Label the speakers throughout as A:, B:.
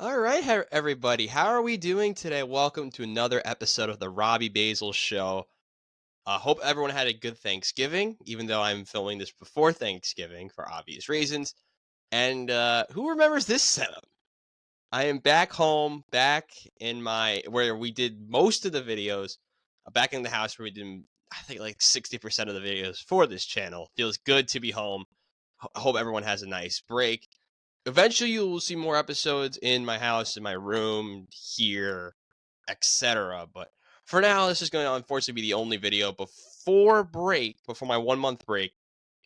A: All right, everybody. How are we doing today? Welcome to another episode of the Robbie Basel Show. Hope everyone had a good Thanksgiving, even though I'm filming this before Thanksgiving for obvious reasons. And who remembers this setup? I am back home, back in my where we did most of the videos, back in the house where we did, I think, like 60% of the videos for this channel. Feels good to be home. Hope everyone has a nice break. Eventually, you will see more episodes in my house, in my room, here, etc. But for now, this is going to unfortunately be the only video before my 1 month break,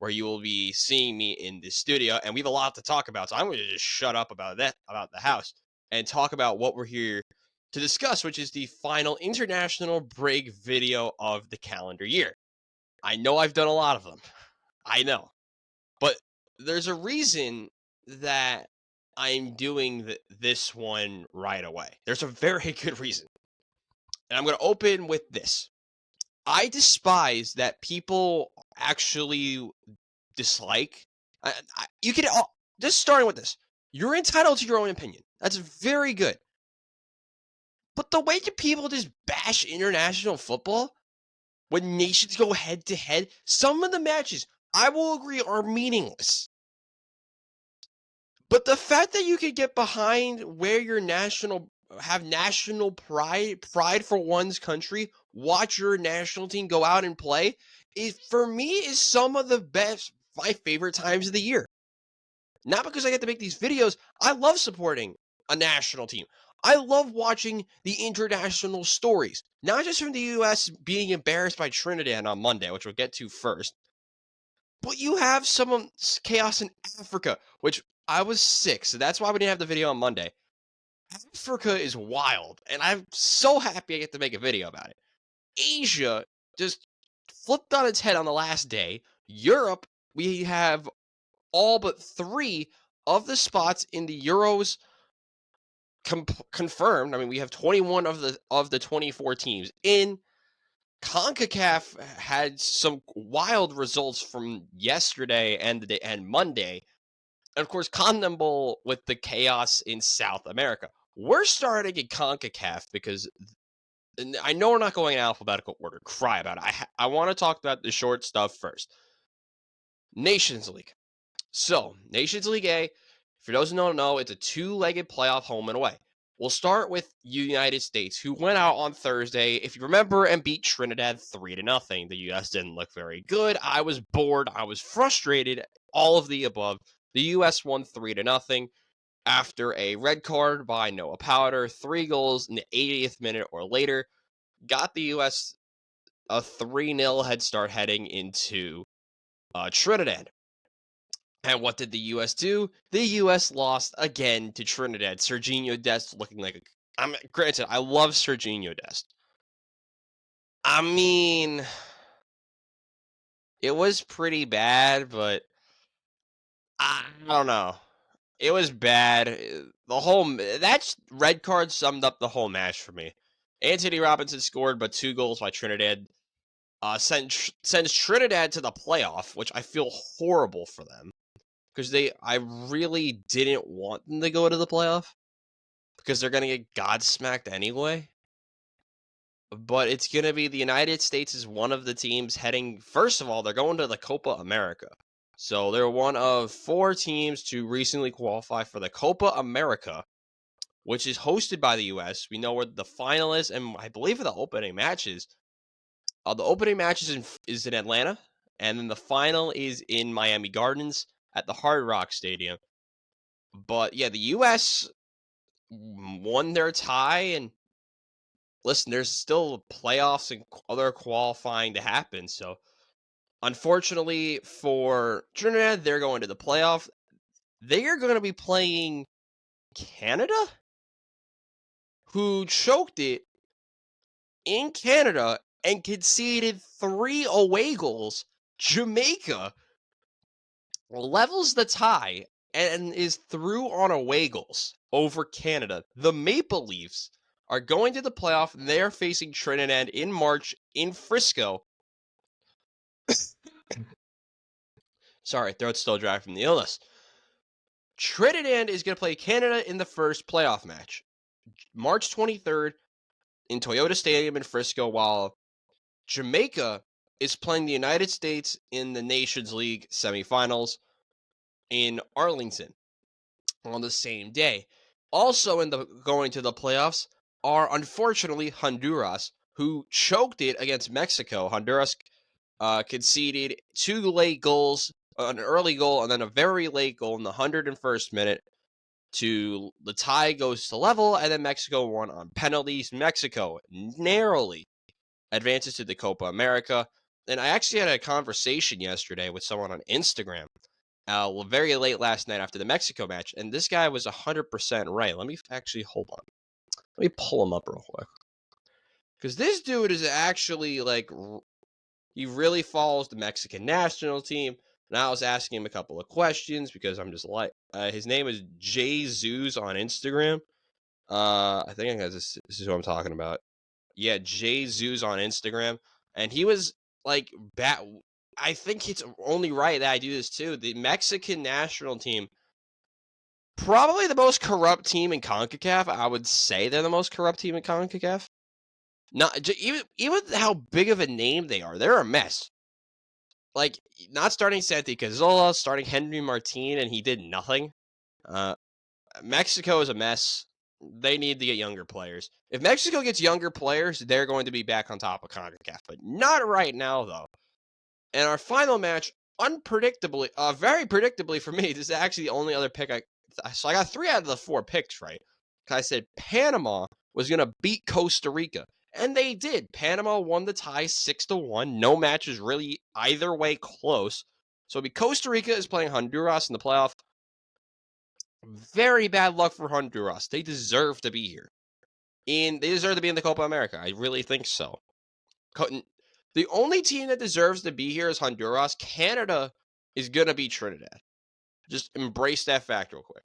A: where you will be seeing me in the studio, and we have a lot to talk about. So I'm going to just shut up about the house and talk about what we're here to discuss, which is the final international break video of the calendar year. I know I've done a lot of them. I know. But there's a reason that I'm doing this one right away. There's a very good reason. And I'm going to open with this. I despise that people actually dislike. You can just starting with this. You're entitled to your own opinion. That's very good. But the way that people just bash international football when nations go head to head, some of the matches, I will agree, are meaningless. But the fact that you could get behind where your have national pride for one's country, watch your national team go out and play, is for me is some of the best, my favorite times of the year. Not because I get to make these videos, I love supporting a national team. I love watching the international stories, not just from the US being embarrassed by Trinidad on Monday, which we'll get to first, but you have some chaos in Africa, which I was sick, so that's why we didn't have the video on Monday. Africa is wild, and I'm so happy I get to make a video about it. Asia just flipped on its head on the last day. Europe, we have all but 3 of the spots in the Euros confirmed. I mean, we have 21 of the 24 teams in. CONCACAF had some wild results from yesterday and Monday. And of course, CONMEBOL with the chaos in South America. We're starting in CONCACAF because I know we're not going in alphabetical order. Cry about it. I want to talk about the short stuff first. Nations League. So, Nations League A, for those who don't know, it's a two-legged playoff home and away. We'll start with United States, who went out on Thursday, if you remember, and beat Trinidad 3-0. The US didn't look very good. I was bored. I was frustrated. All of the above. The US won 3-0 after a red card by Noah Powder, 3 goals in the 80th minute or later, got the US a 3-0 head start heading into Trinidad. And what did the U.S. do? The U.S. lost again to Trinidad. Serginho Dest looking like granted, I love Serginho Dest. I mean, it was pretty bad, but I don't know. It was bad. That red card summed up the whole match for me. Anthony Robinson scored, but 2 goals by Trinidad sends Trinidad to the playoff, which I feel horrible for them because I really didn't want them to go to the playoff because they're gonna get godsmacked anyway. But it's gonna be the United States is one of the teams heading. First of all, they're going to the Copa America, so they're one of 4 teams to recently qualify for the Copa America, which is hosted by the U.S. We know where the final is, and I believe the opening matches. The opening match is in Atlanta, and then the final is in Miami Gardens at the Hard Rock Stadium. But yeah, the U.S. won their tie, and listen, there's still playoffs and other qualifying to happen. So, unfortunately for Trinidad, they're going to the playoff. They are going to be playing Canada, who choked it in Canada and conceded 3 away goals. Jamaica levels the tie and is through on away goals over Canada. The Maple Leafs are going to the playoff, and they are facing Trinidad in March in Frisco. Sorry, throat's still dry from the illness. Trinidad is going to play Canada in the first playoff match, March 23rd in Toyota Stadium in Frisco, while Jamaica is playing the United States in the Nations League semifinals in Arlington on the same day. Also going to the playoffs are unfortunately Honduras, who choked it against Mexico. Honduras conceded 2 late goals, an early goal and then a very late goal in the 101st minute. To the tie goes to level, and then Mexico won on penalties. Mexico narrowly advances to the Copa America. And I actually had a conversation yesterday with someone on Instagram, very late last night after the Mexico match, and this guy was 100% right. Let me actually hold on. Let me pull him up real quick, because this dude is actually like, he really follows the Mexican national team. And I was asking him a couple of questions because I'm just like, his name is Jay Zoos on Instagram. I think this is who I'm talking about. Yeah, Jay Zoos on Instagram. And he was like, I think it's only right that I do this too. The Mexican national team, probably the most corrupt team in CONCACAF. I would say they're the most corrupt team in CONCACAF. Not even how big of a name they are. They're a mess. Like, not starting Santi Cazorla, starting Henry Martin, and he did nothing. Mexico is a mess. They need to get younger players. If Mexico gets younger players, they're going to be back on top of CONCACAF, but not right now, though. And our final match, unpredictably, very predictably for me, this is actually the only other pick so I got 3 out of the 4 picks right. I said Panama was going to beat Costa Rica. And they did. Panama won the tie 6-1. No match is really either way close. So Costa Rica is playing Honduras in the playoff. Very bad luck for Honduras. They deserve to be here. And they deserve to be in the Copa America. I really think so. The only team that deserves to be here is Honduras. Canada is going to be Trinidad. Just embrace that fact real quick.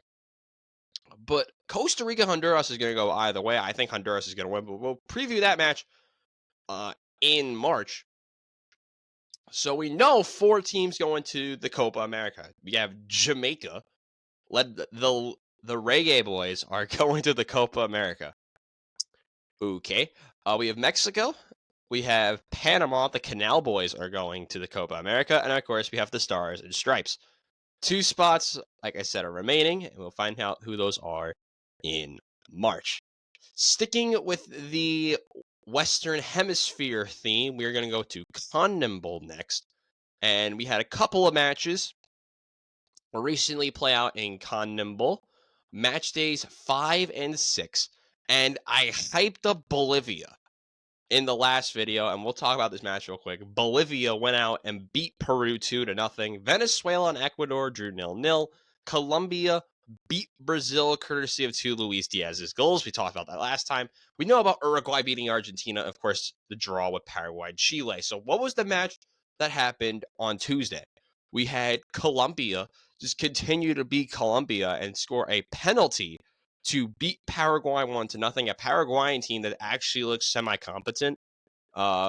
A: But Costa Rica, Honduras is going to go either way. I think Honduras is going to win, but we'll preview that match in March. So we know 4 teams going to the Copa America. We have Jamaica, the Reggae Boys are going to the Copa America. Okay. We have Mexico. We have Panama. The Canal Boys are going to the Copa America. And of course, we have the Stars and Stripes. 2 spots, like I said, are remaining, and we'll find out who those are in March. Sticking with the Western Hemisphere theme, we're going to go to CONMEBOL next. And we had a couple of matches recently play out in CONMEBOL. Match days 5 and 6. And I hyped up Bolivia in the last video, and we'll talk about this match real quick. Bolivia went out and beat Peru 2-0. Venezuela and Ecuador drew 0-0. Colombia beat Brazil courtesy of 2 Luis Diaz's goals. We talked about that last time. We know about Uruguay beating Argentina. Of course, the draw with Paraguay and Chile. So what was the match that happened on Tuesday? We had Colombia just continue to beat Colombia and score a penalty to beat Paraguay 1-0, a Paraguayan team that actually looks semi-competent,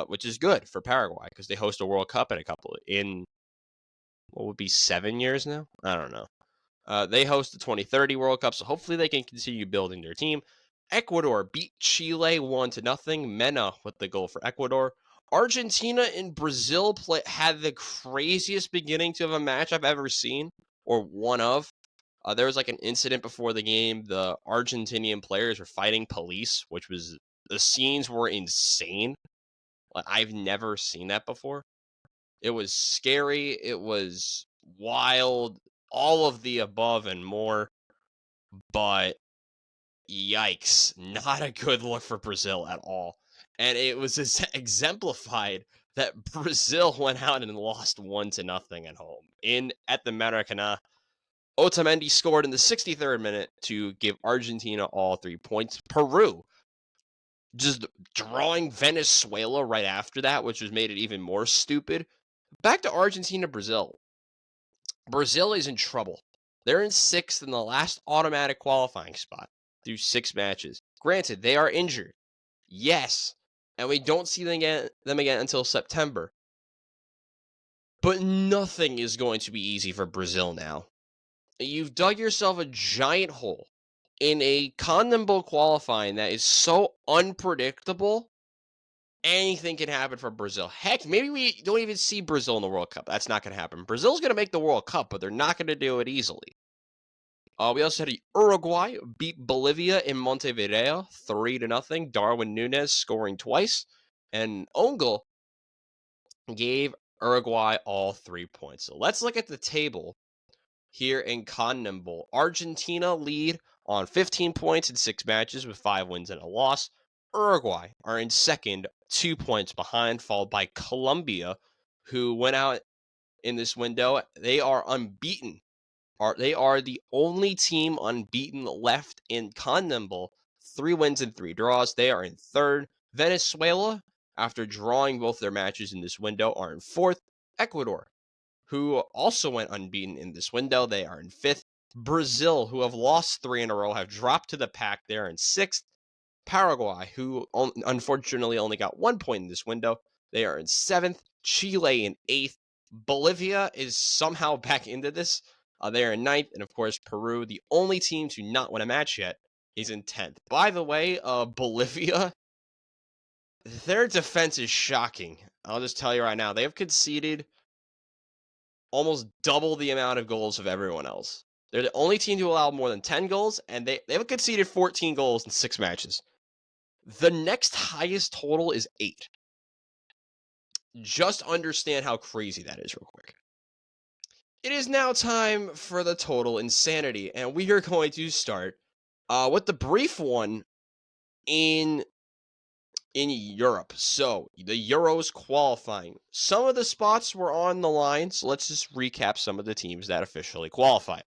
A: which is good for Paraguay because they host a World Cup in what would be 7 years now? I don't know. They host the 2030 World Cup, so hopefully they can continue building their team. Ecuador beat Chile 1-0. Mena with the goal for Ecuador. Argentina and Brazil had the craziest beginning to a match I've ever seen, or one of. There was like an incident before the game. The Argentinian players were fighting police, the scenes were insane. Like, I've never seen that before. It was scary. It was wild. All of the above and more. But yikes, not a good look for Brazil at all. And it was exemplified that Brazil went out and lost 1-0 at home at the Maracanã. Otamendi scored in the 63rd minute to give Argentina all 3 points. Peru just drawing Venezuela right after that, which was made it even more stupid. Back to Argentina, Brazil. Brazil is in trouble. They're in 6th in the last automatic qualifying spot through 6 matches. Granted, they are injured. Yes. And we don't see them again until September. But nothing is going to be easy for Brazil now. You've dug yourself a giant hole in a Condom Bowl qualifying that is so unpredictable. Anything can happen for Brazil. Heck, maybe we don't even see Brazil in the World Cup. That's not going to happen. Brazil's going to make the World Cup, but they're not going to do it easily. We also had Uruguay beat Bolivia in Montevideo 3-0. Darwin Núñez scoring twice. And own goal gave Uruguay all 3 points. So let's look at the table here in Condom Bowl. Argentina lead on 15 points in 6 matches with 5 wins and a loss. Uruguay are in second, 2 points behind, followed by Colombia, who went out in this window. They are unbeaten. They are the only team unbeaten left in Condom Bowl. 3 wins and 3 draws. They are in third. Venezuela, after drawing both their matches in this window, are in fourth. Ecuador, who also went unbeaten in this window, they are in fifth. Brazil, who have lost 3 in a row, have dropped to the pack. They're in sixth. Paraguay, who unfortunately only got 1 point in this window, they are in seventh. Chile in eighth. Bolivia is somehow back into this. They are in ninth. And of course, Peru, the only team to not win a match yet, is in 10th. By the way, Bolivia, their defense is shocking. I'll just tell you right now, they have conceded almost double the amount of goals of everyone else. They're the only team to allow more than 10 goals, and they have conceded 14 goals in 6 matches. The next highest total is 8. Just understand how crazy that is real quick. It is now time for the total insanity, and we are going to start with the brief one in Europe. So, the Euros qualifying. Some of the spots were on the line, so let's just recap some of the teams that officially qualified.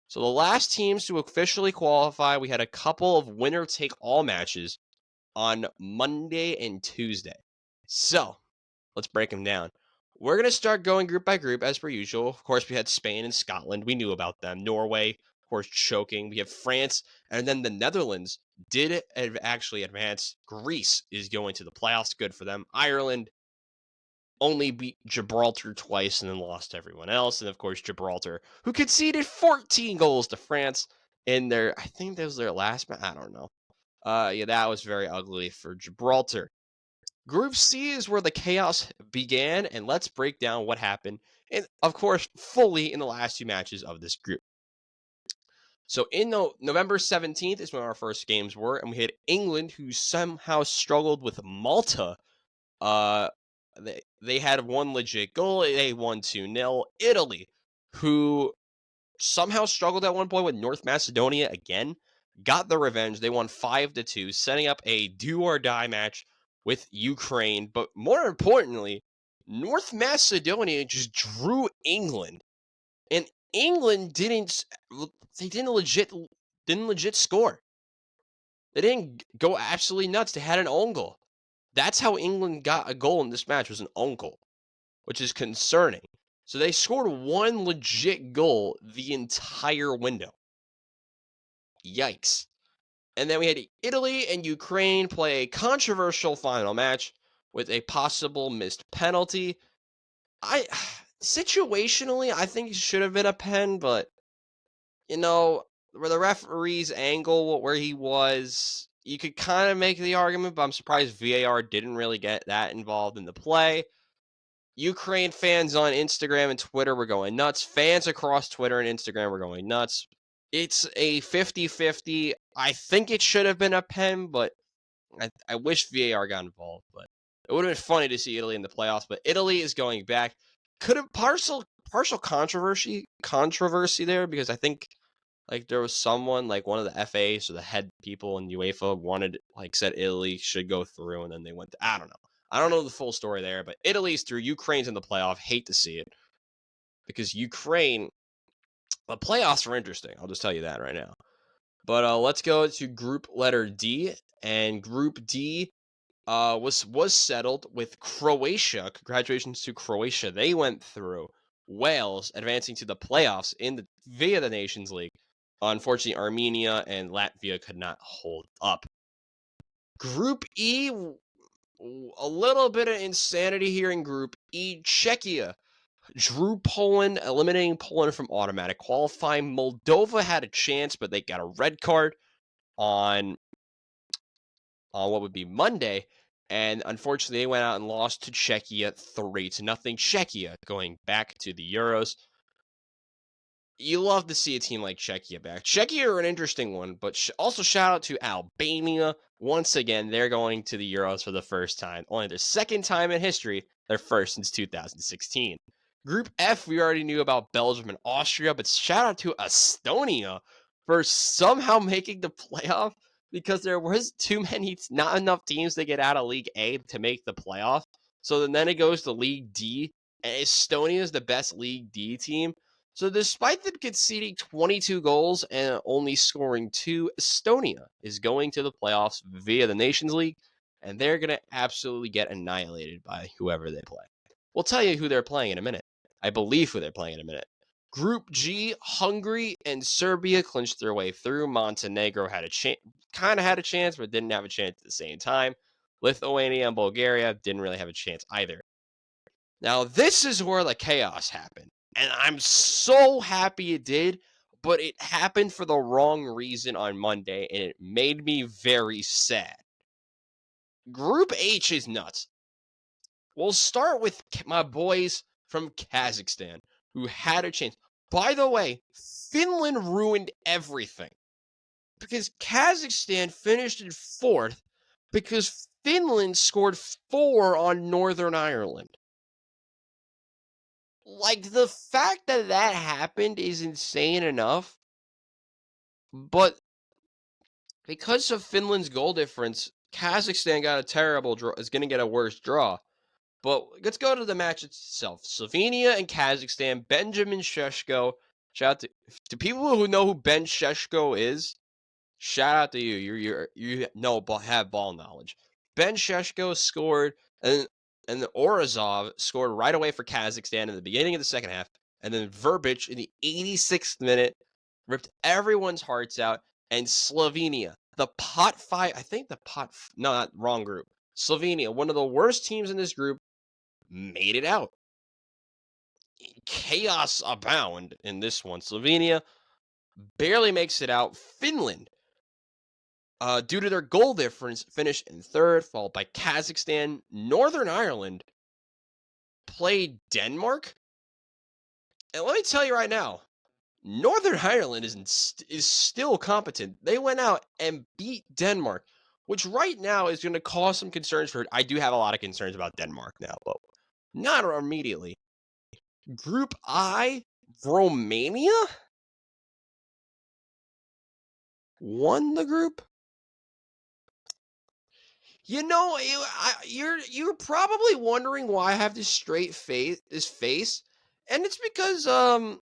A: So, the last teams to officially qualify, we had a couple of winner-take-all matches on Monday and Tuesday. So, let's break them down. We're going to start going group by group as per usual. Of course, we had Spain and Scotland. We knew about them. Norway, of course, choking. We have France, and then the Netherlands did actually advance. Greece is going to the playoffs. Good for them. Ireland only beat Gibraltar twice and then lost everyone else. And of course, Gibraltar, who conceded 14 goals to France in their, I think that was their last match. I don't know. Yeah, that was very ugly for Gibraltar. Group C is where the chaos began, and let's break down what happened, and of course, fully in the last 2 matches of this group. So, in November 17th is when our first games were, and we had England, who somehow struggled with Malta. Uh, they had one legit goal. They won 2-0. Italy, who somehow struggled at one point with North Macedonia again, got the revenge. They won 5-2, setting up a do or die match with Ukraine. But more importantly, North Macedonia just drew England, and England didn't legit score. They didn't go absolutely nuts. They had an own goal. That's how England got a goal in this match, was an own goal, which is concerning. So they scored one legit goal the entire window. Yikes. And then we had Italy and Ukraine play a controversial final match with a possible missed penalty. Situationally, I think it should have been a pen, but where the referee's angle, where he was, you could kind of make the argument, but I'm surprised VAR didn't really get that involved in the play. Ukraine fans on Instagram and Twitter were going nuts. Fans across Twitter and Instagram were going nuts. It's a 50-50. I think it should have been a pen, but I wish VAR got involved. But it would have been funny to see Italy in the playoffs. But Italy is going back. Could have partial controversy there, because I think there was someone, one of the FAs or the head people in UEFA said Italy should go through, and then they went to, I don't know. I don't know the full story there, but Italy's through. Ukraine's in the playoff. Hate to see it, because Ukraine, the playoffs are interesting. I'll just tell you that right now. But let's go to group letter D, and Group D was settled with Croatia. Congratulations to Croatia. They went through. Wales advancing to the playoffs via the Nations League. Unfortunately, Armenia and Latvia could not hold up. Group E, a little bit of insanity here in Group E. Czechia drew Poland, eliminating Poland from automatic qualifying. Moldova had a chance, but they got a red card on what would be Monday. And unfortunately, they went out and lost to Czechia 3-0. Czechia going back to the Euros. You love to see a team like Czechia back. Czechia are an interesting one, but also shout out to Albania. Once again, they're going to the Euros for the first time. Only their second time in history. Their first since 2016. Group F, we already knew about Belgium and Austria, but shout out to Estonia for somehow making the playoff because there was not enough teams to get out of League A to make the playoff. So then it goes to League D, and Estonia is the best League D team. So despite them conceding 22 goals and only scoring 2, Estonia is going to the playoffs via the Nations League, and they're going to absolutely get annihilated by whoever they play. We'll tell you who they're playing in a minute. I believe who they're playing in a minute. Group G, Hungary and Serbia clinched their way through. Montenegro had a chance, but didn't have a chance at the same time. Lithuania and Bulgaria didn't really have a chance either. Now, this is where the chaos happened. And I'm so happy it did, but it happened for the wrong reason on Monday, and it made me very sad. Group H is nuts. We'll start with my boys from Kazakhstan, who had a chance. By the way, Finland ruined everything. Because Kazakhstan finished in 4th because Finland scored 4 on Northern Ireland. Like, the fact that that happened is insane enough, but because of Finland's goal difference, Kazakhstan got a terrible draw, is going to get a worse draw. But let's go to the match itself. Slovenia and Kazakhstan, Benjamin Šeško. Shout out to people who know who Ben Šeško is. Shout out to you. You know, have ball knowledge. Ben Šeško scored, and the Orazov scored right away for Kazakhstan in the beginning of the second half, and then Verbic in the 86th minute ripped everyone's hearts out. And Slovenia, wrong group. Slovenia, one of the worst teams in this group, made it out. Chaos abound in this one. Slovenia barely makes it out. Finland, due to their goal difference, finished in 3rd, followed by Kazakhstan. Northern Ireland played Denmark. And let me tell you right now, Northern Ireland is still competent. They went out and beat Denmark, which right now is going to cause some concerns for. I do have a lot of concerns about Denmark now, but not immediately. Group I, Romania won the group. You know, you're probably wondering why I have this face, and it's because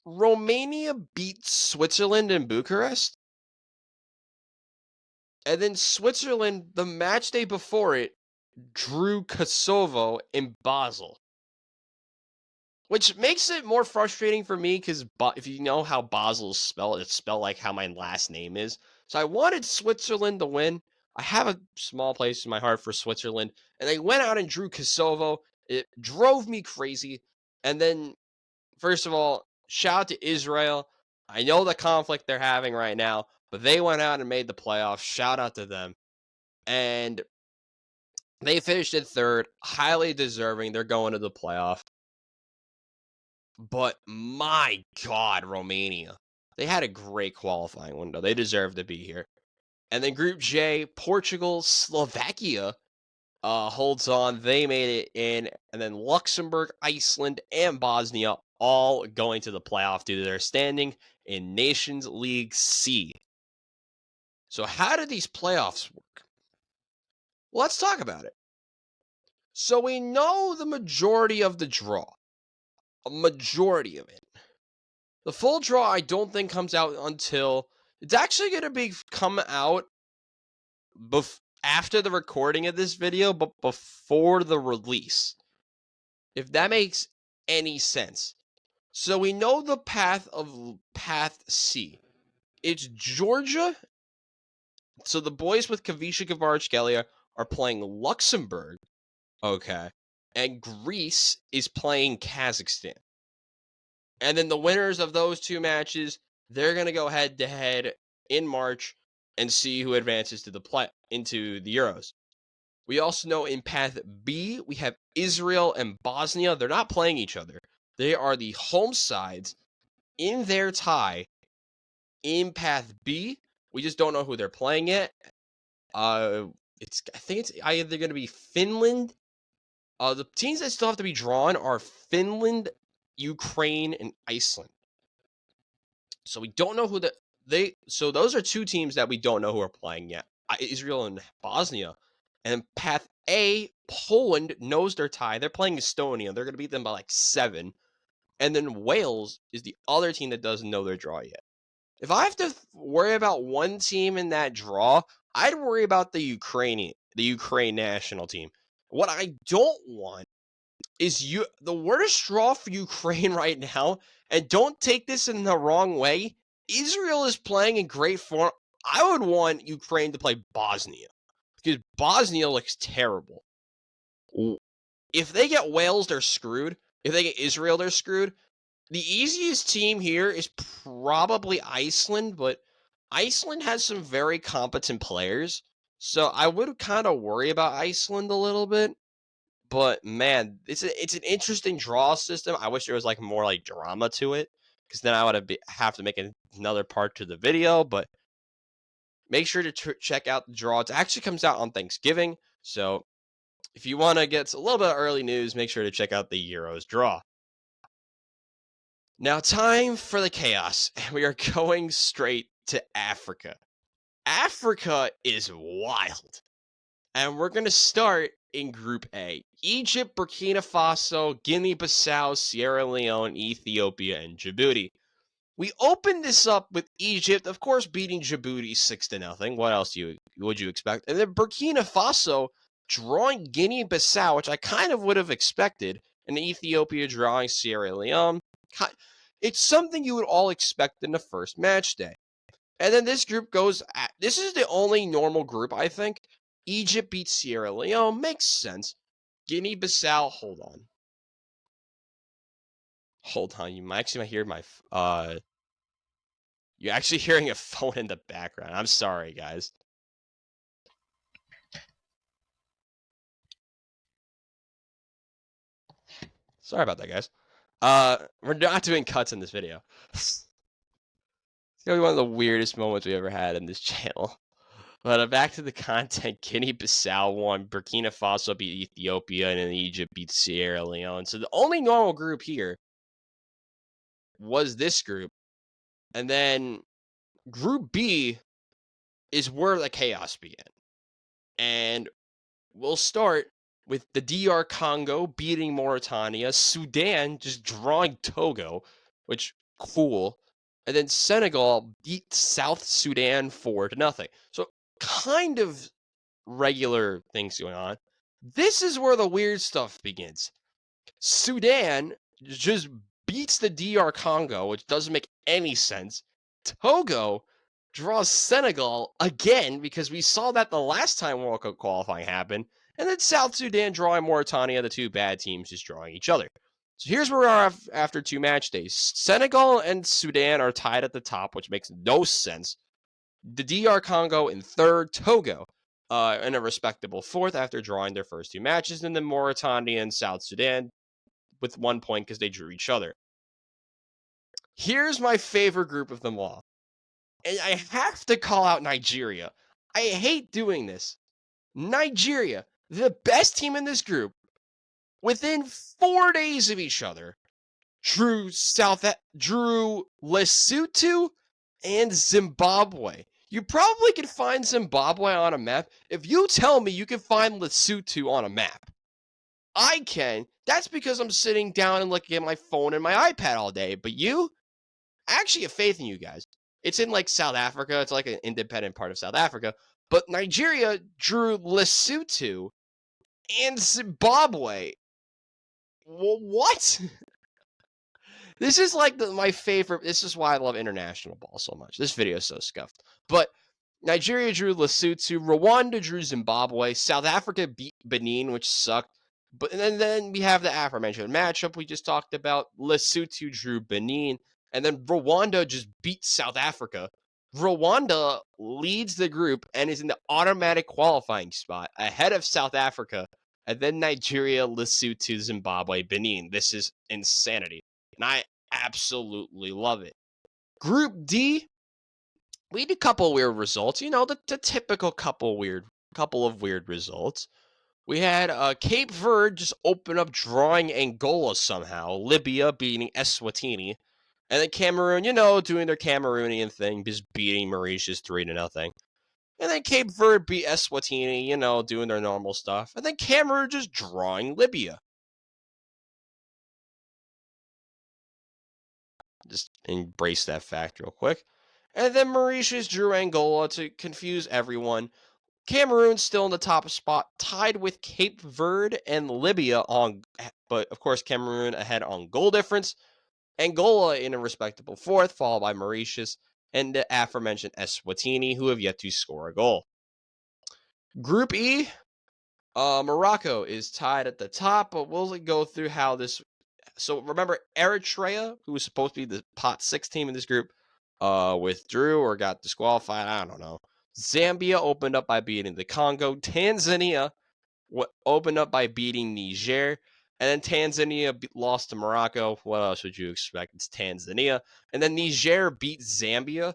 A: Romania beat Switzerland in Bucharest, and then Switzerland the match day before it drew Kosovo in Basel. Which makes it more frustrating for me because if you know how Basel is spelled, it's spelled like how my last name is. So I wanted Switzerland to win. I have a small place in my heart for Switzerland. And they went out and drew Kosovo. It drove me crazy. And then, first of all, shout out to Israel. I know the conflict they're having right now, but they went out and made the playoffs. Shout out to them. And they finished in 3rd, highly deserving. They're going to the playoff. But my God, Romania. They had a great qualifying window. They deserve to be here. And then Group J, Portugal, Slovakia holds on. They made it in. And then Luxembourg, Iceland, and Bosnia all going to the playoff due to their standing in Nations League C. So how did these playoffs work? Well, let's talk about it. So we know the majority of the draw. A majority of it. The full draw, I don't think comes out until it's actually going to come out after the recording of this video, but before the release. If that makes any sense. So we know the path C. It's Georgia. So the boys with Kavisha Kvaratskhelia are playing Luxembourg. Okay. and Greece is playing Kazakhstan. And then the winners of those two matches, they're going to go head to head in March and see who advances to into the Euros. We also know in Path B, we have Israel and Bosnia. They're not playing each other. They are the home sides in their tie in Path B. We just don't know who they're playing yet. I think it's either going to be Finland. The teams that still have to be drawn are Finland, Ukraine, and Iceland. So we don't know who so those are two teams that we don't know who are playing yet. Israel and Bosnia. And Path A, Poland knows their tie. They're playing Estonia. They're going to beat them by like 7. And then Wales is the other team that doesn't know their draw yet. If I have to worry about one team in that draw, I'd worry about the Ukraine national team. What I don't want is the worst draw for Ukraine right now, and don't take this in the wrong way. Israel is playing in great form. I would want Ukraine to play Bosnia because Bosnia looks terrible. If they get Wales, they're screwed. If they get Israel, they're screwed. The easiest team here is probably Iceland, but Iceland has some very competent players. So I would kind of worry about Iceland a little bit. But man, it's an interesting draw system. I wish there was like more like drama to it, because then I would have to make another part to the video. But make sure to check out the draw. It actually comes out on Thanksgiving, so if you want to get a little bit of early news, make sure to check out the Euros draw. Now, time for the chaos, and we are going straight to Africa. Africa is wild, and we're going to start in Group A. Egypt, Burkina Faso, Guinea-Bissau, Sierra Leone, Ethiopia, and Djibouti. We opened this up with Egypt, of course, beating Djibouti 6-0. What else would you expect? And then Burkina Faso drawing Guinea-Bissau, which I kind of would have expected, and Ethiopia drawing Sierra Leone. It's something you would all expect in the first match day. And then this group this is the only normal group, I think. Egypt beats Sierra Leone, makes sense. Guinea-Bissau, hold on, you might actually hear you're actually hearing a phone in the background. I'm sorry, guys. Sorry about that, guys. We're not doing cuts in this video. It's gonna be one of the weirdest moments we ever had in this channel. But back to the content. Guinea-Bissau won, Burkina Faso beat Ethiopia, and then Egypt beat Sierra Leone. So the only normal group here was this group. And then Group B is where the chaos began. And we'll start with the DR Congo beating Mauritania, Sudan just drawing Togo, which, cool. And then Senegal beat South Sudan 4-0. So kind of regular things going on. This is where the weird stuff begins. Sudan just beats the DR Congo, which doesn't make any sense. Togo draws Senegal again, because we saw that the last time World Cup qualifying happened. And then South Sudan drawing Mauritania, the two bad teams just drawing each other. So here's where we are after 2 match days. Senegal and Sudan are tied at the top, which makes no sense. The DR Congo in 3rd, Togo in a respectable 4th after drawing their first 2 matches, and then Mauritania and South Sudan with 1 point because they drew each other. Here's my favorite group of them all. And I have to call out Nigeria. I hate doing this. Nigeria, the best team in this group, within 4 days of each other, drew Lesotho and Zimbabwe. You probably can find Zimbabwe on a map. If you tell me you can find Lesotho on a map, I can. That's because I'm sitting down and looking at my phone and my iPad all day. But you? I actually have faith in you guys. It's in like South Africa. It's like an independent part of South Africa. But Nigeria drew Lesotho and Zimbabwe. What? This is like my favorite. This is why I love international ball so much. This video is so scuffed. But Nigeria drew Lesotho. Rwanda drew Zimbabwe. South Africa beat Benin, which sucked. But and then we have the aforementioned matchup we just talked about. Lesotho drew Benin, and then Rwanda just beat South Africa. Rwanda leads the group and is in the automatic qualifying spot ahead of South Africa, and then Nigeria, Lesotho, Zimbabwe, Benin. This is insanity, and I absolutely love it. Group D, we had a couple weird results. The typical couple of weird results. We had Cape Verde just open up drawing Angola somehow. Libya beating Eswatini. And then Cameroon, doing their Cameroonian thing, just beating Mauritius 3-0. And then Cape Verde beat Eswatini, doing their normal stuff. And then Cameroon just drawing Libya. Just embrace that fact real quick. And then Mauritius drew Angola to confuse everyone. Cameroon still in the top spot, tied with Cape Verde and Libya but of course Cameroon ahead on goal difference. Angola in a respectable fourth, followed by Mauritius and the aforementioned Eswatini, who have yet to score a goal. Group E, Morocco is tied at the top, but we'll go through how this. So remember, Eritrea, who was supposed to be the pot 6 team in this group, withdrew or got disqualified. I don't know. Zambia opened up by beating the Congo. Tanzania opened up by beating Niger. And then Tanzania lost to Morocco. What else would you expect? It's Tanzania. And then Niger beat Zambia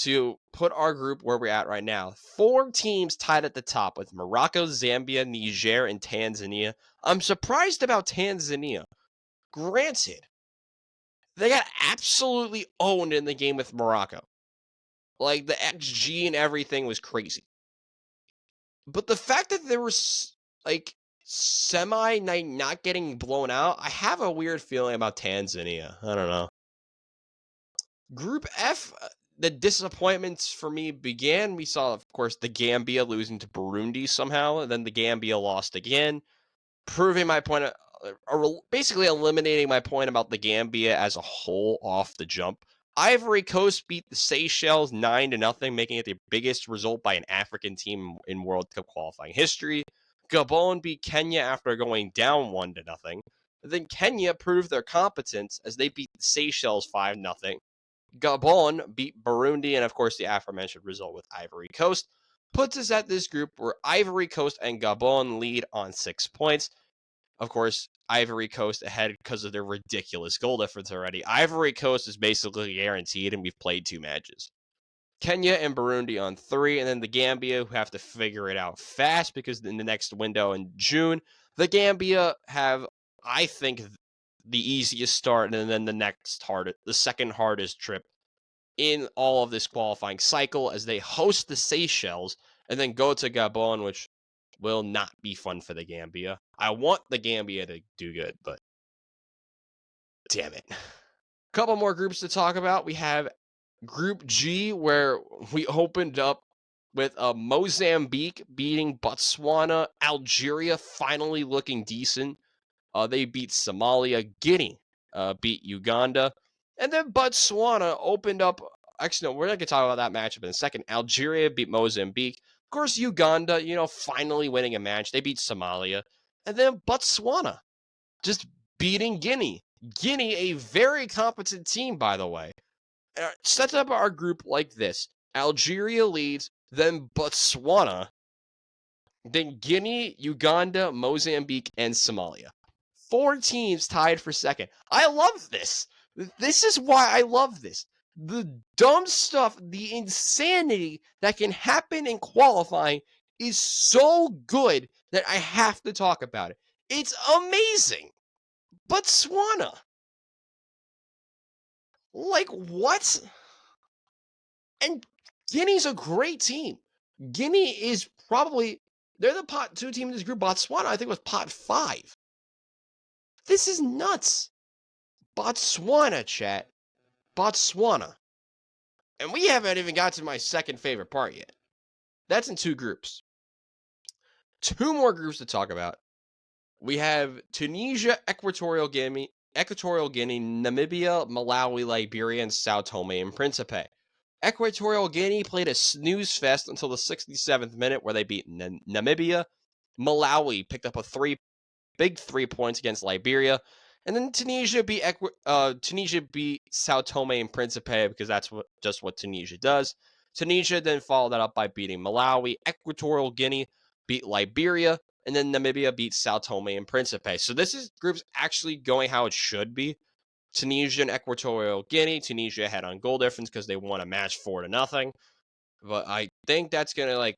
A: to put our group where we're at right now. 4 teams tied at the top with Morocco, Zambia, Niger, and Tanzania. I'm surprised about Tanzania. Granted, they got absolutely owned in the game with Morocco. Like, the XG and everything was crazy. But the fact that there was, like, semi not getting blown out, I have a weird feeling about Tanzania. I don't know. Group F, the disappointments for me began. We saw, of course, the Gambia losing to Burundi somehow, and then the Gambia lost again, proving my point, or basically eliminating my point about the Gambia as a whole off the jump. Ivory Coast beat the Seychelles 9-0, making it the biggest result by an African team in World Cup qualifying history. Gabon beat Kenya after going down 1-0. Then Kenya proved their competence as they beat the Seychelles 5-0. Gabon beat Burundi, and of course the aforementioned result with Ivory Coast puts us at this group where Ivory Coast and Gabon lead on 6 points. Of course, Ivory Coast ahead because of their ridiculous goal difference already. Ivory Coast is basically guaranteed, and we've played 2 matches. Kenya and Burundi on 3, and then the Gambia, who have to figure it out fast because in the next window in June, the Gambia have, I think, the easiest start, and then the second hardest trip in all of this qualifying cycle as they host the Seychelles and then go to Gabon, which will not be fun for the Gambia. I want the Gambia to do good, but damn it. Couple more groups to talk about. We have Group G, where we opened up with Mozambique beating Botswana, Algeria finally looking decent. They beat Somalia. Guinea beat Uganda. And then Botswana opened up. Actually, no, we're not going to talk about that matchup in a second. Algeria beat Mozambique. Of course, Uganda, finally winning a match. They beat Somalia. And then Botswana just beating Guinea. Guinea, a very competent team, by the way. Set up our group like this. Algeria leads, then Botswana, then Guinea, Uganda, Mozambique, and Somalia. 4 teams tied for second. I love this. This is why I love this. The dumb stuff, the insanity that can happen in qualifying is so good that I have to talk about it. It's amazing. Botswana. Like, what? And Guinea's a great team. Guinea is probably, they're the pot 2 team in this group. Botswana, I think, was pot 5. This is nuts. Botswana, chat. Botswana. And we haven't even got to my second favorite part yet. That's in 2 groups. 2 more groups to talk about. We have Tunisia, Equatorial Guinea, Namibia, Malawi, Liberia, and Sao Tome and Principe. Equatorial Guinea played a snooze fest until the 67th minute where they beat Namibia. Malawi picked up a 3 big 3 points against Liberia. And then Tunisia beat Sao Tome and Principe because that's what Tunisia does. Tunisia then followed that up by beating Malawi. Equatorial Guinea beat Liberia, and then Namibia beat Sao Tome and Principe. So this group's actually going how it should be. Tunisia and Equatorial Guinea. Tunisia had on goal difference because they won a match 4-0. But I think that's gonna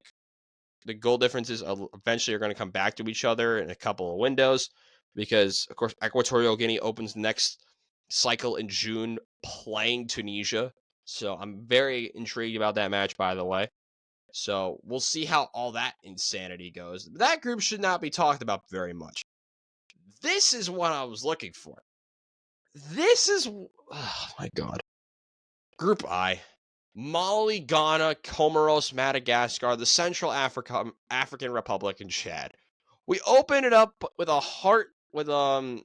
A: the goal differences eventually are going to come back to each other in a couple of windows because, of course, Equatorial Guinea opens the next cycle in June playing Tunisia. So I'm very intrigued about that match, by the way. So we'll see how all that insanity goes. That group should not be talked about very much. This is what I was looking for. This is, oh my God. Group I. Mali, Ghana, Comoros, Madagascar, the Central African Republic, and Chad. We open it up with a heart with the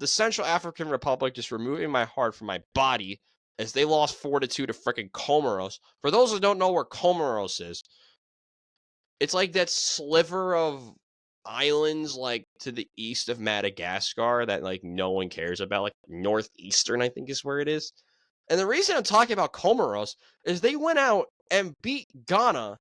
A: Central African Republic just removing my heart from my body as they lost 4-2 to freaking Comoros. For those who don't know where Comoros is, it's like that sliver of islands like to the east of Madagascar that like no one cares about, like northeastern, I think is where it is. And the reason I'm talking about Comoros is they went out and beat Ghana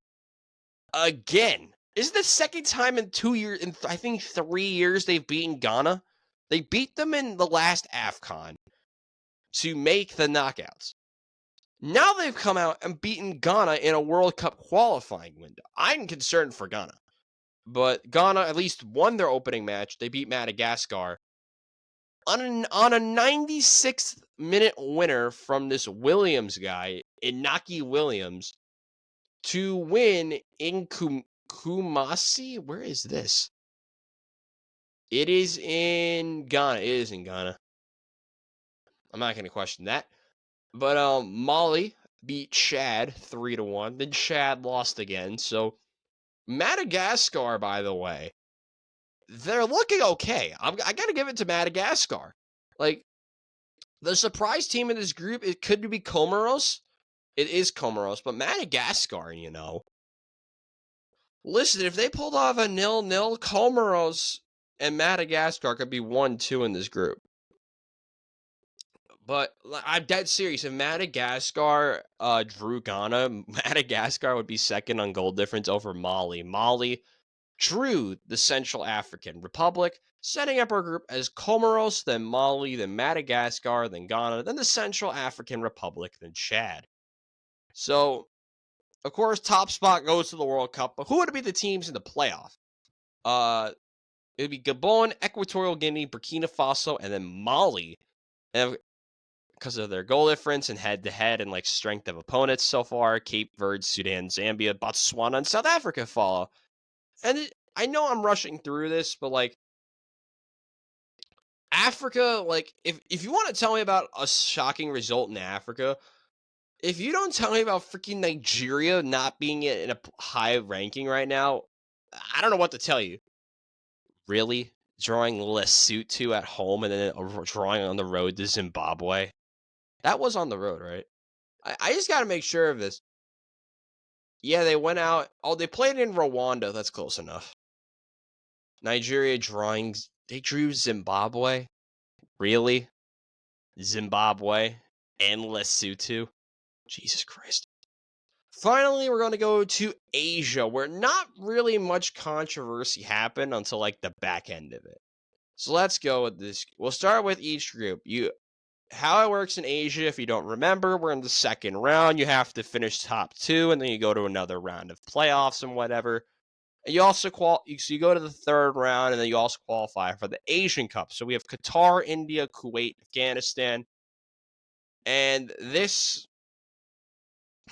A: again. This is the second time in 2 years, in I think 3 years, they've beaten Ghana. They beat them in the last AFCON to make the knockouts. Now they've come out and beaten Ghana in a World Cup qualifying window. I'm concerned for Ghana. But Ghana at least won their opening match. They beat Madagascar on a 96th minute winner from this Williams guy, Inaki Williams, to win in Kumasi. Where is this? It is in Ghana. It is in Ghana. I'm not going to question that. But Mali beat Chad 3-1. Then Chad lost again. So Madagascar, by the way, they're looking okay. I got to give it to Madagascar. Like, the surprise team in this group, it could be Comoros. It is Comoros, but Madagascar, Listen, if they pulled off a 0-0, Comoros and Madagascar could be 1-2 in this group. But I'm dead serious. If Madagascar drew Ghana, Madagascar would be second on goal difference over Mali. Mali drew the Central African Republic, setting up our group as Comoros, then Mali, then Madagascar, then Ghana, then the Central African Republic, then Chad. So, of course, top spot goes to the World Cup, but who would be the teams in the playoff? It would be Gabon, Equatorial Guinea, Burkina Faso, and then Mali. And because of their goal difference and head-to-head and like strength of opponents so far, Cape Verde, Sudan, Zambia, Botswana, and South Africa follow. And I know I'm rushing through this, but like Africa, like if you want to tell me about a shocking result in Africa, if you don't tell me about freaking Nigeria not being in a high ranking right now, I don't know what to tell you. Really? Drawing Lesotho at home and then drawing on the road to Zimbabwe? That was on the road, right? I just got to make sure of this. Yeah, they went out. Oh, they played in Rwanda. That's close enough. Nigeria drawings. They drew Zimbabwe? Really? Zimbabwe and Lesotho? Jesus Christ. Finally, we're going to go to Asia, where not really much controversy happened until like the back end of it. So let's go with this. We'll start with each group. How it works in Asia, if you don't remember, we're in the second round. You have to finish top 2, and then you go to another round of playoffs and whatever. And you also so you go to the third round, and then you also qualify for the Asian Cup. So we have Qatar, India, Kuwait, Afghanistan. And this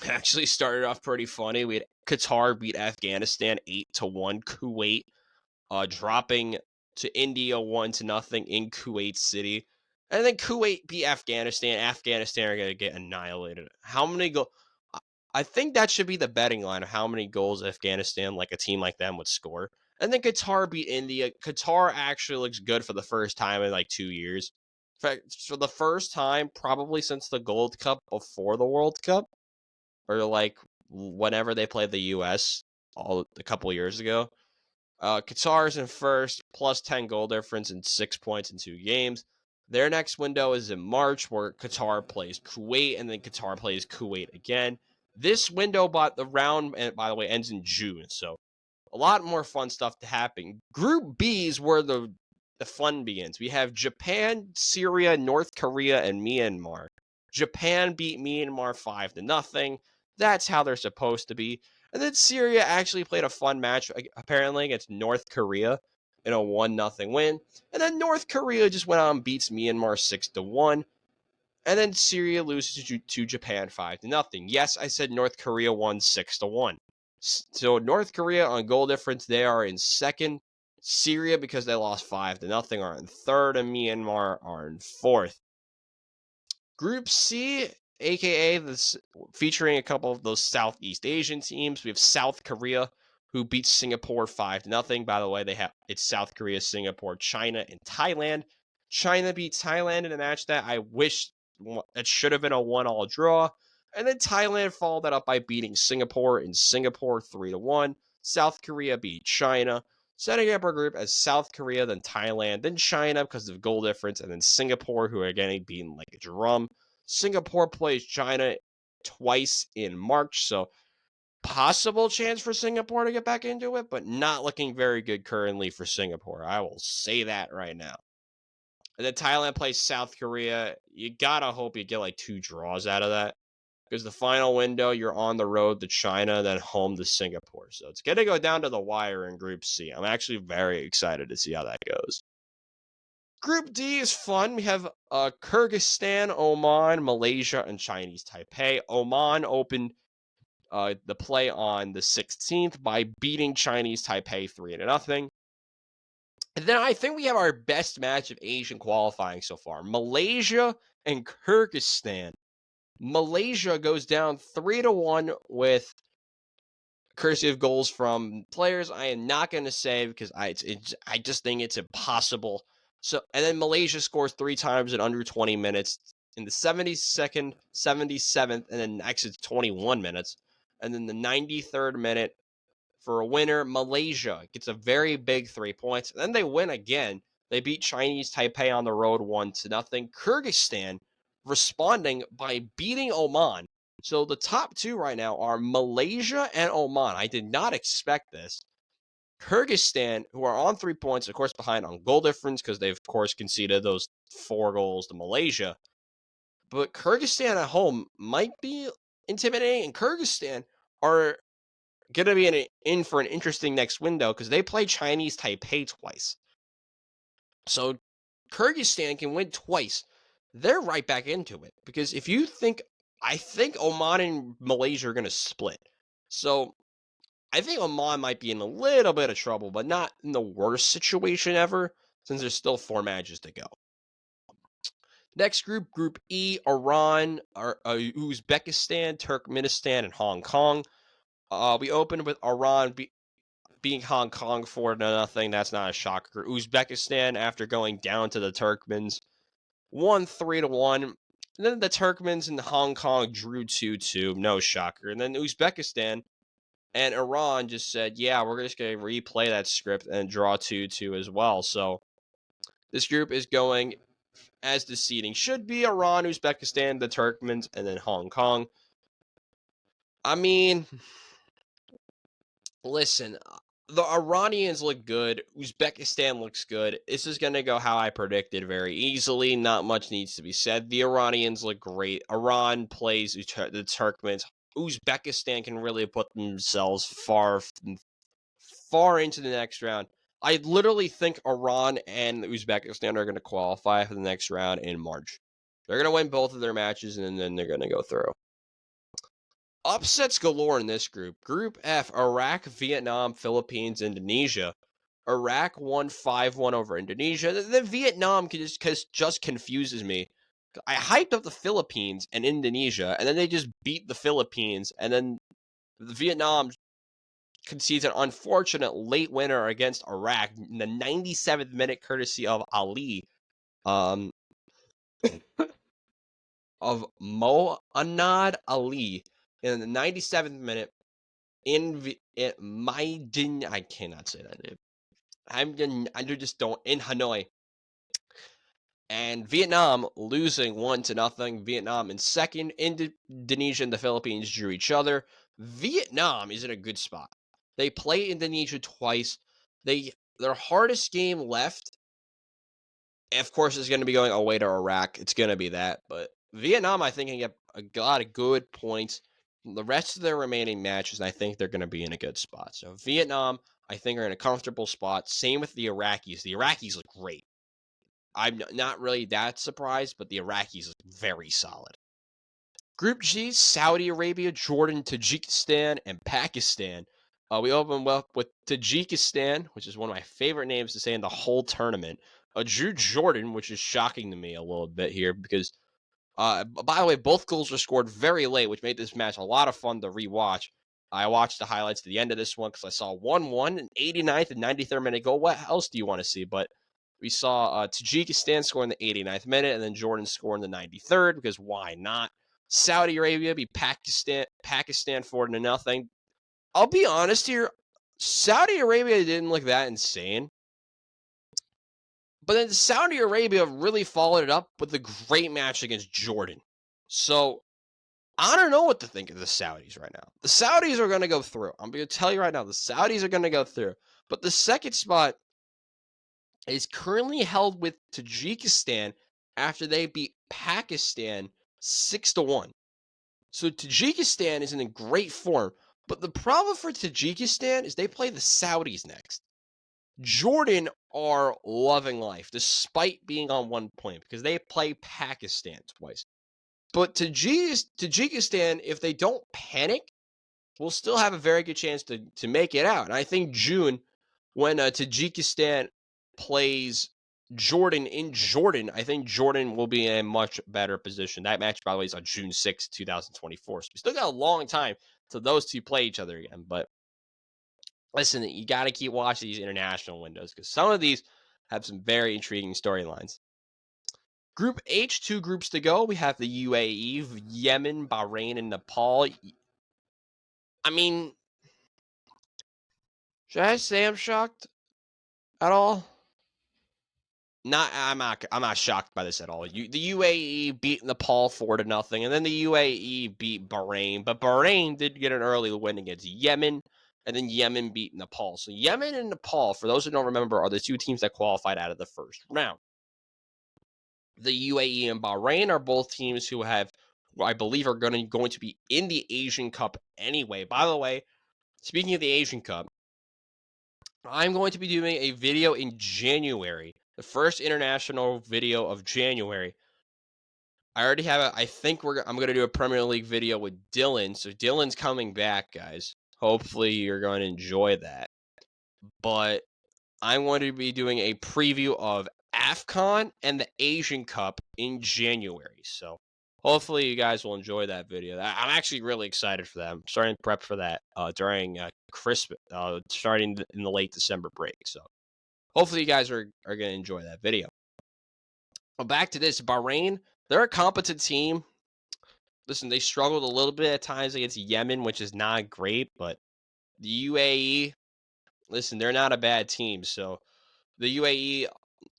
A: actually started off pretty funny. We had Qatar beat Afghanistan 8-1. Kuwait dropping to India 1-0 in Kuwait City. And then Kuwait beat Afghanistan. Afghanistan are going to get annihilated. How many goals? I think that should be the betting line of how many goals Afghanistan, like a team like them, would score. And then Qatar beat India. Qatar actually looks good for the first time in like 2 years. In fact, for the first time, probably since the Gold Cup before the World Cup, or like whenever they played the U.S. a couple years ago. Qatar's in first, plus 10 goal difference and 6 points in 2 games. Their next window is in March, where Qatar plays Kuwait, and then Qatar plays Kuwait again. This window, but the round, and by the way, ends in June, so a lot more fun stuff to happen. Group B is where the fun begins. We have Japan, Syria, North Korea, and Myanmar. Japan beat Myanmar 5-0. That's how they're supposed to be. And then Syria actually played a fun match, apparently, against North Korea in a 1-0 win. And then North Korea just went out and beats Myanmar 6-1. And then Syria loses to Japan 5-0. Yes, I said North Korea won 6-1. So North Korea on goal difference, they are in second. Syria, because they lost 5-0, are in third, and Myanmar are in fourth. Group C, aka this, featuring a couple of those Southeast Asian teams. We have South Korea, who beat Singapore 5-0. By the way, it's South Korea, Singapore, China, and Thailand. China beat Thailand in a match that I wish it should have been a 1-all draw. And then Thailand followed that up by beating Singapore in Singapore 3-1. South Korea beat China, setting up our group as South Korea, then Thailand, then China because of goal difference, and then Singapore, who are getting beaten like a drum. Singapore plays China twice in March, so possible chance for Singapore to get back into it, but not looking very good currently for Singapore. I will say that right now. And then Thailand plays South Korea. You gotta hope you get like 2 draws out of that, because the final window, you're on the road to China, then home to Singapore. So it's going to go down to the wire in Group C. I'm actually very excited to see how that goes. Group D is fun. We have Kyrgyzstan, Oman, Malaysia, and Chinese Taipei. Oman opened the play on the 16th by beating Chinese Taipei 3-0. And then I think we have our best match of Asian qualifying so far. Malaysia and Kyrgyzstan. Malaysia goes down 3-1 with courtesy of goals from players I am not going to say because I just think it's impossible. So, and then Malaysia scores 3 times in under 20 minutes in the 72nd, 77th, and then next it's 21 minutes. And then the 93rd minute for a winner, Malaysia gets a very big 3 points. And then they win again. They beat Chinese Taipei on the road 1-0. Kyrgyzstan responding by beating Oman. So the top 2 right now are Malaysia and Oman. I did not expect this. Kyrgyzstan, who are on 3 points, of course, behind on goal difference because they've, of course, conceded those 4 goals to Malaysia. But Kyrgyzstan at home might be intimidating, and Kyrgyzstan are going to be in for an interesting next window because they play Chinese Taipei twice. So Kyrgyzstan can win twice. They're right back into it because I think Oman and Malaysia are going to split. So I think Oman might be in a little bit of trouble, but not in the worst situation ever since there's still 4 matches to go. Next group, Group E, Iran, Uzbekistan, Turkmenistan, and Hong Kong. We opened with Iran being Hong Kong 4-0. That's not a shocker. Uzbekistan, after going down to the Turkmens, won 3-1. And then the Turkmens and Hong Kong drew 2-2. No shocker. And then Uzbekistan and Iran just said, yeah, we're just going to replay that script and draw 2-2 as well. So this group is going as the seeding should be: Iran, Uzbekistan, the Turkmens, and then Hong Kong. I mean, listen, the Iranians look good. Uzbekistan looks good. This is going to go how I predicted very easily. Not much needs to be said. The Iranians look great. Iran plays the Turkmens. Uzbekistan can really put themselves far into the next round. I literally think Iran and Uzbekistan are going to qualify for the next round in March. They're going to win both of their matches, and then they're going to go through. Upsets galore in this group. Group F, Iraq, Vietnam, Philippines, Indonesia. Iraq won 5-1 over Indonesia. Then Vietnam just confuses me. I hyped up the Philippines and Indonesia, and then they just beat the Philippines, and then Vietnam concedes an unfortunate late winner against Iraq in the 97th minute, courtesy of Ali, of Moanad Ali, in the 97th minute in Maidin. I cannot say that name. I just don't in Hanoi. And Vietnam losing 1-0. Vietnam in second. Indonesia and the Philippines drew each other. Vietnam is in a good spot. They play Indonesia twice. Their hardest game left, of course, is going to be going away to Iraq. It's going to be that. But Vietnam, I think, can get a lot of good points. The rest of their remaining matches, I think they're going to be in a good spot. So Vietnam, I think, are in a comfortable spot. Same with the Iraqis. The Iraqis look great. I'm not really that surprised, but the Iraqis look very solid. Group G, Saudi Arabia, Jordan, Tajikistan, and Pakistan. We open up with Tajikistan, which is one of my favorite names to say in the whole tournament. Drew Jordan, which is shocking to me a little bit here because, by the way, both goals were scored very late, which made this match a lot of fun to rewatch. I watched the highlights to the end of this one because I saw 1-1, an 89th and 93rd minute goal. What else do you want to see? But we saw Tajikistan score in the 89th minute and then Jordan score in the 93rd because why not? Saudi Arabia beat Pakistan 4-0. I'll be honest here, Saudi Arabia didn't look that insane. But then Saudi Arabia really followed it up with a great match against Jordan. So I don't know what to think of the Saudis right now. The Saudis are going to go through. I'm going to tell you right now, the Saudis are going to go through. But the second spot is currently held with Tajikistan after they beat Pakistan 6-1. So Tajikistan is in great form. But the problem for Tajikistan is they play the Saudis next. Jordan are loving life despite being on 1 point because they play Pakistan twice. But Tajikistan, if they don't panic, will still have a very good chance to make it out. And I think June, when Tajikistan plays Jordan in Jordan, I think Jordan will be in a much better position. That match, by the way, is on June 6th, 2024. So we still got a long time till those two play each other again. But listen, you got to keep watching these international windows because some of these have some very intriguing storylines. Group H, 2 groups to go. We have the UAE, Yemen, Bahrain, and Nepal. I mean, should I say I'm shocked at all? I'm not shocked by this at all. The UAE beat Nepal 4-0, and then the UAE beat Bahrain, but Bahrain did get an early win against Yemen, and then Yemen beat Nepal. So Yemen and Nepal, for those who don't remember, are the two teams that qualified out of the first round. The UAE and Bahrain are both teams who I believe, are going to be in the Asian Cup anyway. By the way, speaking of the Asian Cup, I'm going to be doing a video in January, the first international video of January. I already have it. I think I'm going to do a Premier League video with Dylan. So Dylan's coming back, guys. Hopefully you're going to enjoy that. But I'm going to be doing a preview of AFCON and the Asian Cup in January. So hopefully you guys will enjoy that video. I'm actually really excited for that. I'm starting to prep for that during Christmas, starting in the late December break. So hopefully you guys are going to enjoy that video. Well, back to this. Bahrain, they're a competent team. Listen, they struggled a little bit at times against Yemen, which is not great. But the UAE, listen, they're not a bad team. So the UAE,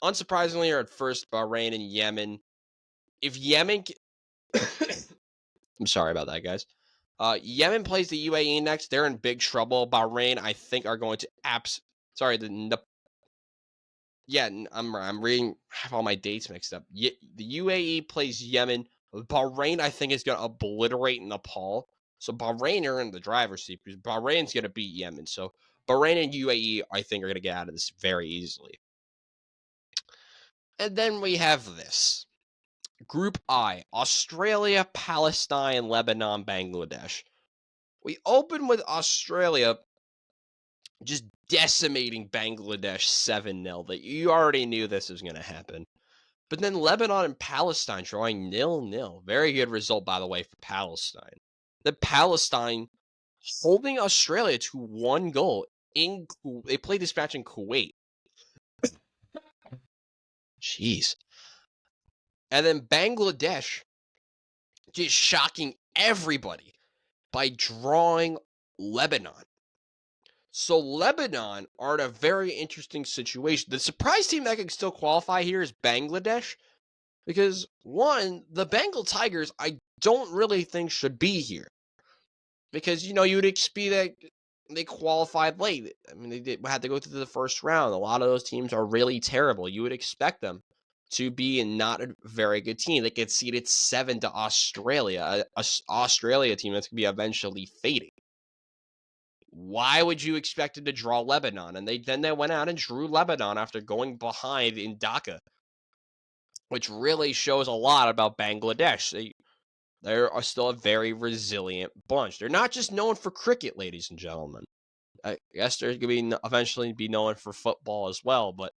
A: unsurprisingly, are at first. Bahrain and Yemen. If Yemen... I'm sorry about that, guys. Yemen plays the UAE next. They're in big trouble. Bahrain, I think, are going to I'm reading. I have all my dates mixed up. The UAE plays Yemen. Bahrain, I think, is going to obliterate Nepal. So Bahrain are in the driver's seat because Bahrain's going to beat Yemen. So Bahrain and UAE, I think, are going to get out of this very easily. And then we have this. Group I, Australia, Palestine, Lebanon, Bangladesh. We open with Australia just decimating Bangladesh 7-0. That you already knew this was going to happen. But then Lebanon and Palestine drawing 0-0. Very good result, by the way, for Palestine. The Palestine holding Australia to 1 goal. They played this match in Kuwait. Jeez. And then Bangladesh just shocking everybody by drawing Lebanon. So Lebanon are in a very interesting situation. The surprise team that can still qualify here is Bangladesh because one, the Bengal Tigers I don't really think should be here because you would expect that they qualified late. I mean, had to go through the first round. A lot of those teams are really terrible. You would expect them to be not a very good team. They conceded 7 to Australia, a Australia team that's going to be eventually fading. Why would you expect it to draw Lebanon? And they went out and drew Lebanon after going behind in Dhaka, which really shows a lot about Bangladesh. They're still a very resilient bunch. They're not just known for cricket, ladies and gentlemen. I guess they're going to eventually be known for football as well. But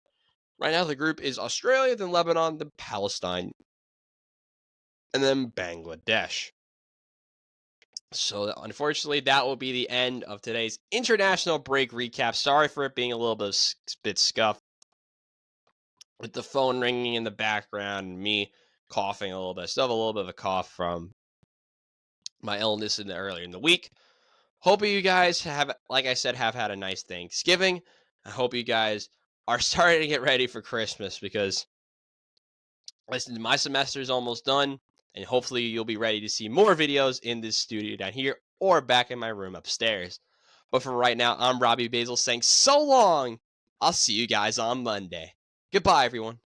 A: right now, the group is Australia, then Lebanon, then Palestine, and then Bangladesh. So, unfortunately, that will be the end of today's international break recap. Sorry for it being a little bit scuffed with the phone ringing in the background and me coughing a little bit. I still have a little bit of a cough from my illness earlier in the week. Hope you guys have, like I said, have had a nice Thanksgiving. I hope you guys are starting to get ready for Christmas because, listen, my semester is almost done, and hopefully you'll be ready to see more videos in this studio down here or back in my room upstairs. But for right now, I'm Robbie Basel saying so long. I'll see you guys on Monday. Goodbye, everyone.